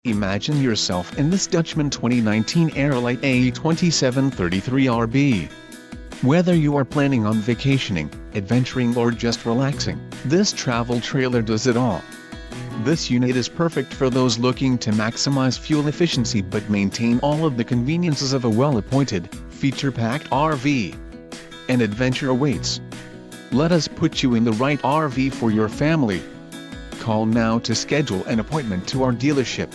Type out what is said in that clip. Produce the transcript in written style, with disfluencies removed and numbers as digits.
Imagine yourself in this Dutchmen 2019 Aerolite AE2733RB. Whether you are planning on vacationing, adventuring or just relaxing, this travel trailer does it all. This unit is perfect for those looking to maximize fuel efficiency but maintain all of the conveniences of a well-appointed, feature-packed RV. An adventure awaits. Let us put you in the right RV for your family. Call now to schedule an appointment to our dealership.